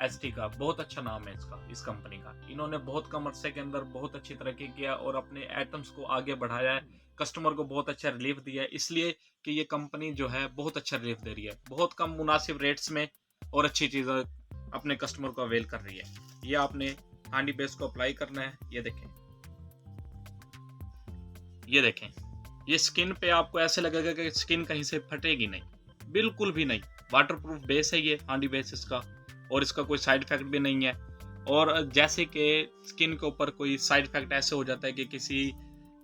ST का बहुत अच्छा नाम है इसका, इस कंपनी का। इन्होंने बहुत कम अरसे के अंदर बहुत अच्छी तरक्की किया और अपने आइटम्स को आगे बढ़ाया है, कस्टमर को बहुत अच्छा रिलीफ दिया है, इसलिए कि ये कंपनी जो है बहुत अच्छा रिलीफ दे रही है, बहुत कम मुनासिब रेट्स में और अच्छी चीज़ें अपने कस्टमर को अवेल कर रही है। ये आपने हांडी बेस को अप्लाई करना है। ये देखें, ये देखें, ये स्किन पे आपको ऐसे लगेगा कि स्किन कहीं से फटेगी नहीं, बिल्कुल भी नहीं। वाटर प्रूफ बेस है ये हांडी बेस इसका, और इसका कोई साइड इफेक्ट भी नहीं है। और जैसे कि स्किन के ऊपर कोई साइड इफेक्ट ऐसे हो जाता है कि किसी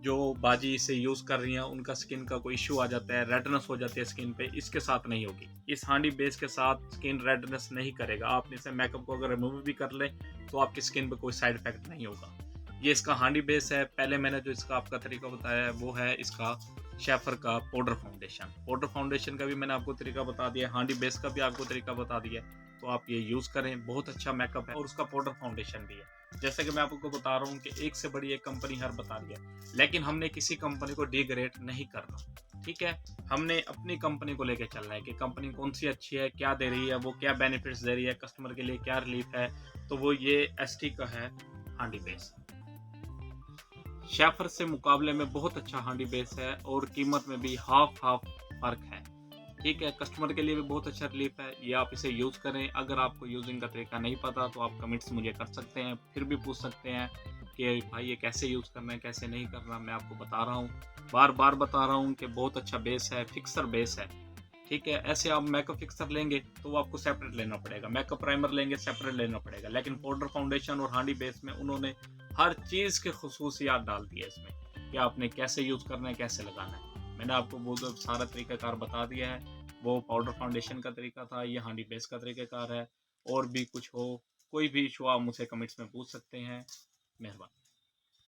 जो बाजी इसे यूज कर रही हैं उनका स्किन का कोई इशू आ जाता है, रेडनेस हो जाती है स्किन पे, इसके साथ नहीं होगी। इस हांडी बेस के साथ स्किन रेडनेस नहीं करेगा। आप इसे मेकअप को अगर रिमूव भी कर ले तो आपकी स्किन पे कोई साइड इफेक्ट नहीं होगा। ये इसका हांडी बेस है। पहले मैंने जो इसका आपका तरीका बताया है वो है इसका शेफर का पाउडर फाउंडेशन। पाउडर फाउंडेशन का भी मैंने आपको तरीका बता दिया, हांडी बेस का भी आपको तरीका बता दिया, तो आप ये यूज़ करें, बहुत अच्छा मेकअप है। और उसका पाउडर फाउंडेशन भी है। जैसे कि मैं आपको बता रहा हूँ कि एक से बड़ी एक कंपनी हर बता रही है, लेकिन हमने किसी कंपनी को डिग्रेड नहीं करना, ठीक है। हमने अपनी कंपनी को लेकर चलना है कि कंपनी कौन सी अच्छी है, क्या दे रही है, वो क्या बेनिफिट्स दे रही है, कस्टमर के लिए क्या रिलीफ है। तो वो ये एसटी का है हांडी बेस। शेफर से मुकाबले में बहुत अच्छा हांडी बेस है और कीमत में भी हाफ फर्क है, ठीक है। कस्टमर के लिए भी बहुत अच्छा रिलीफ है। ये आप इसे यूज़ करें। अगर आपको यूजिंग का तरीका नहीं पता तो आप कमेंट्स मुझे कर सकते हैं, फिर भी पूछ सकते हैं कि भाई ये कैसे यूज़ करना है, कैसे नहीं करना। मैं आपको बता रहा हूँ, बार बार बता रहा हूँ कि बहुत अच्छा बेस है, फिक्सर बेस है, ठीक है। ऐसे आप मेकअप फिक्सर लेंगे तो वो आपको सेपरेट लेना पड़ेगा, मेकअप प्राइमर लेंगे सेपरेट लेना पड़ेगा, लेकिन पाउडर फाउंडेशन और हांडी बेस में उन्होंने हर चीज़ के खुसूसियात डाल दी है इसमें कि आपने कैसे यूज़ करना है, कैसे लगाना है। मैंने आपको वो जो सारा तरीकाकार बता दिया है। वो पाउडर फाउंडेशन का तरीका था, ये हांडी बेस का तरीकाकार है। और भी कुछ हो, कोई भी इशू आप मुझसे कमेंट्स में पूछ सकते हैं। मेहरबानी।